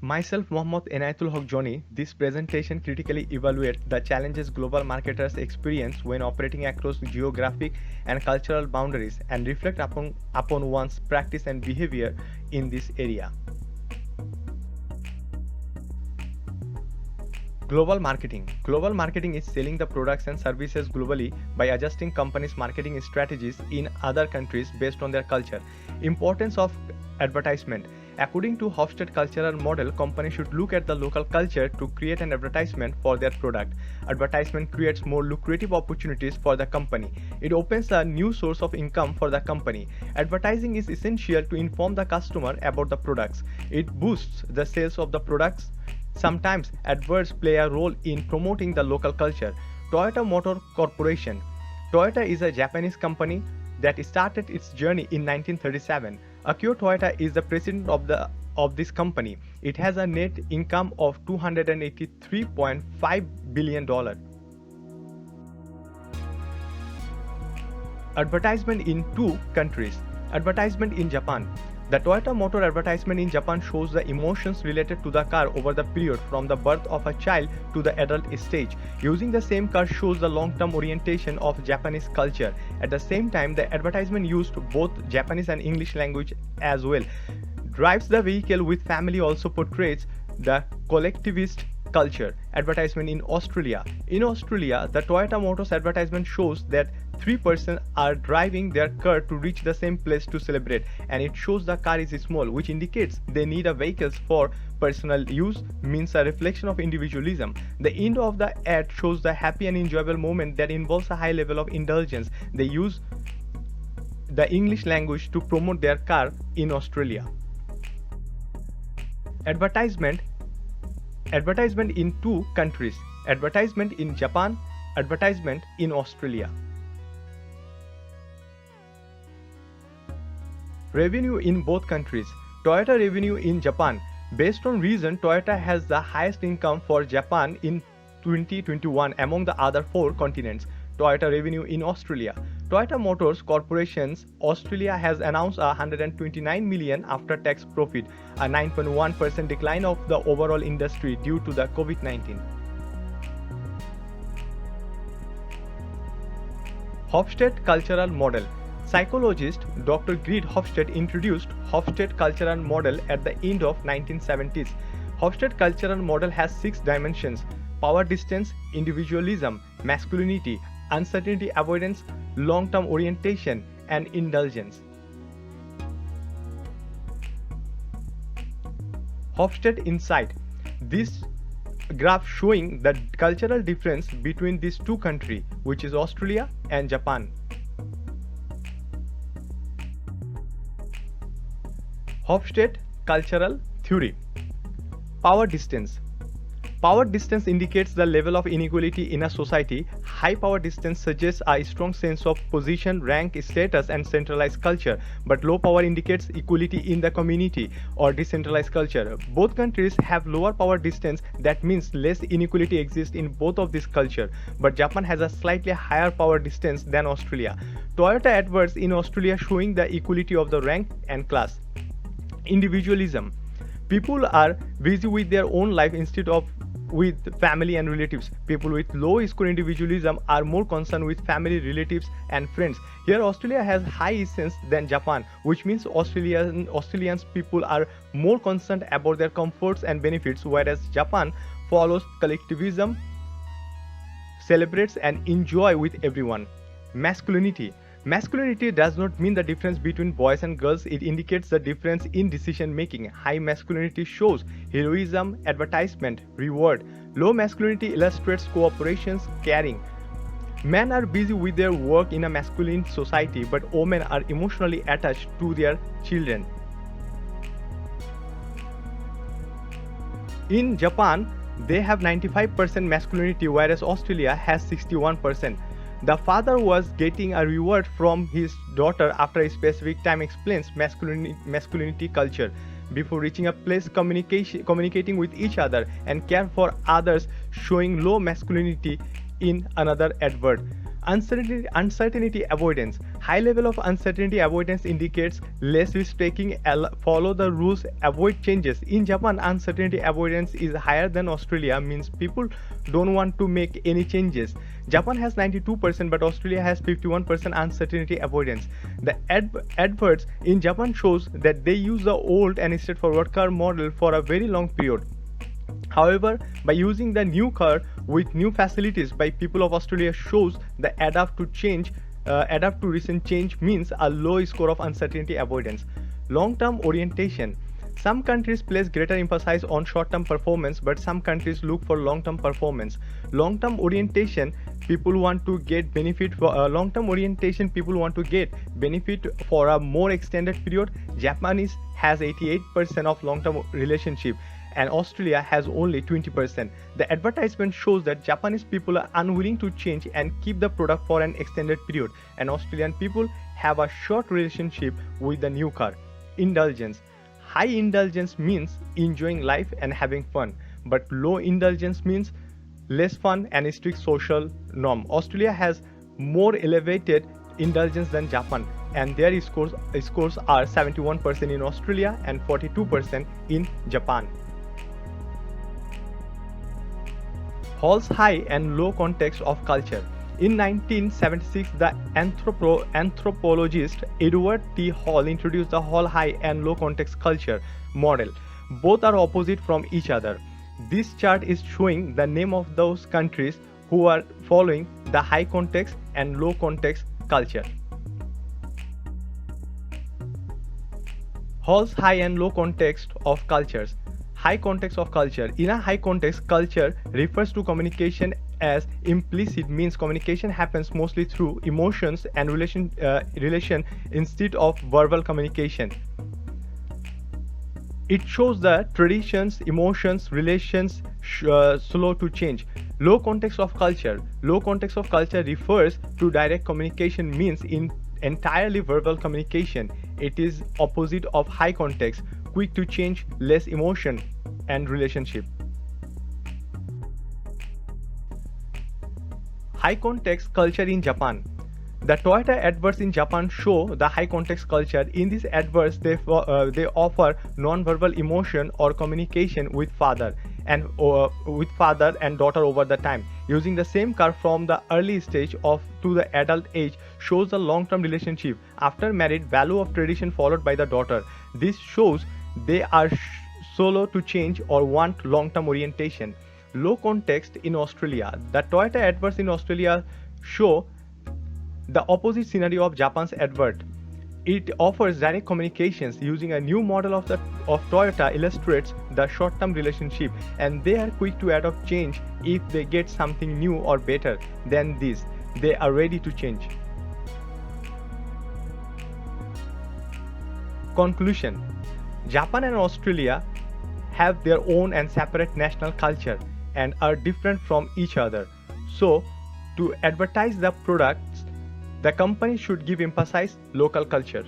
Myself, Mohammad Enayatul Haq Joni. This presentation critically evaluates the challenges global marketers experience when operating across geographic and cultural boundaries and reflect upon one's practice and behavior in this area. Global marketing. Global marketing is selling the products and services globally by adjusting companies' marketing strategies in other countries based on their culture. Importance of advertisement. According to Hofstede cultural model, companies should look at the local culture to create an advertisement for their product. Advertisement creates more lucrative opportunities for the company. It opens a new source of income for the company. Advertising is essential to inform the customer about the products. It boosts the sales of the products. Sometimes adverts play a role in promoting the local culture. Toyota Motor Corporation. Toyota is a Japanese company that started its journey in 1937. Akio Toyoda is the president of this company. It has a net income of $283.5 billion. Advertisement in two countries. Advertisement in Japan. The Toyota Motor advertisement in Japan shows the emotions related to the car over the period from the birth of a child to the adult stage. Using the same car shows the long-term orientation of Japanese culture. At the same time, the advertisement used both Japanese and English language as well. Drives the vehicle with family also portrays the collectivist culture. Advertisement in Australia. In Australia, the Toyota Motors advertisement shows that three persons are driving their car to reach the same place to celebrate, and it shows the car is small, which indicates they need a vehicles for personal use, means a reflection of individualism. The end of the ad shows the happy and enjoyable moment that involves a high level of indulgence. They use the English language to promote their car in Australia. Advertisement in two countries. Advertisement in Japan. Advertisement in Australia. Revenue in both countries. Toyota revenue in Japan. Based on region, Toyota has the highest income for Japan in 2021 among the other four continents. Toyota revenue in Australia. Toyota Motors Corporation's Australia has announced a $129 million after-tax profit, a 9.1% decline of the overall industry due to the COVID-19. Hofstede Cultural Model. Psychologist Dr. Gerd Hofstede introduced Hofstede Cultural Model at the end of 1970s. Hofstede Cultural Model has 6 dimensions: power distance, individualism, masculinity, uncertainty avoidance, long-term orientation, and indulgence. Hofstede Insight. This graph showing the cultural difference between these two countries, which is Australia and Japan. Hofstede Cultural Theory. Power distance. Power distance indicates the level of inequality in a society. High power distance suggests a strong sense of position, rank, status, and centralized culture, but low power indicates equality in the community or decentralized culture. Both countries have lower power distance, that means less inequality exists in both of these cultures, but Japan has a slightly higher power distance than Australia. Toyota adverts in Australia showing the equality of the rank and class. Individualism. People are busy with their own life instead of with family and relatives. People with low score individualism are more concerned with family, relatives, and friends. Here Australia has high essence than Japan, which means Australians people are more concerned about their comforts and benefits, whereas Japan follows collectivism, celebrates and enjoy with everyone. Masculinity. Masculinity does not mean the difference between boys and girls, it indicates the difference in decision making. High masculinity shows heroism, advertisement, reward. Low masculinity illustrates cooperation, caring. Men are busy with their work in a masculine society, but women are emotionally attached to their children. In Japan, they have 95% masculinity, whereas Australia has 61%. The father was getting a reward from his daughter after a specific time explains masculinity culture. Before reaching a place, communicating with each other and care for others, showing low masculinity in another advert. Uncertainty avoidance. High level of uncertainty avoidance indicates less risk taking, follow the rules, avoid changes. In Japan, uncertainty avoidance is higher than Australia, means people don't want to make any changes. Japan has 92%, but Australia has 51% uncertainty avoidance. The adverts in Japan shows that they use the old and straightforward car model for a very long period. However, by using the new car with new facilities by people of Australia shows the adapt to recent change means a low score of uncertainty avoidance. Long-term orientation. Some countries place greater emphasis on short-term performance, but some countries look for long-term performance. Long-term orientation, people want to get benefit for for a more extended period. Japanese has 88% of long-term relationship, and Australia has only 20%. The advertisement shows that Japanese people are unwilling to change and keep the product for an extended period, and Australian people have a short relationship with the new car. Indulgence. High indulgence means enjoying life and having fun, but low indulgence means less fun and strict social norm. Australia has more elevated indulgence than Japan, and their scores are 71% in Australia and 42% in Japan. Hall's high and low context of culture. In 1976, the anthropologist Edward T. Hall introduced the Hall high and low context culture model. Both are opposite from each other. This chart is showing the name of those countries who are following the high context and low context culture. Hall's high and low context of cultures. High context of culture. In a high context, culture refers to communication as implicit, means communication happens mostly through emotions and relation instead of verbal communication. It shows the traditions, emotions, relations slow to change. Low context of culture. Low context of culture refers to direct communication, means in entirely verbal communication. It is opposite of high context, quick to change, less emotion and relationship. High context culture in Japan. The Toyota adverts in Japan show the high context culture. In these adverts, they offer non-verbal emotion or communication with father and daughter over the time. Using the same car from the early stage to the adult age shows the long-term relationship. After married, value of tradition followed by the daughter. This shows they are slow to change or want long-term orientation. Low context in Australia. The Toyota adverts in Australia show the opposite scenario of Japan's advert. It offers direct communications. Using a new model of Toyota illustrates the short-term relationship, and they are quick to adopt change if they get something new or better than this. They are ready to change. Conclusion. Japan and Australia have their own and separate national culture and are different from each other. So, to advertise the products, the company should give emphasis local culture.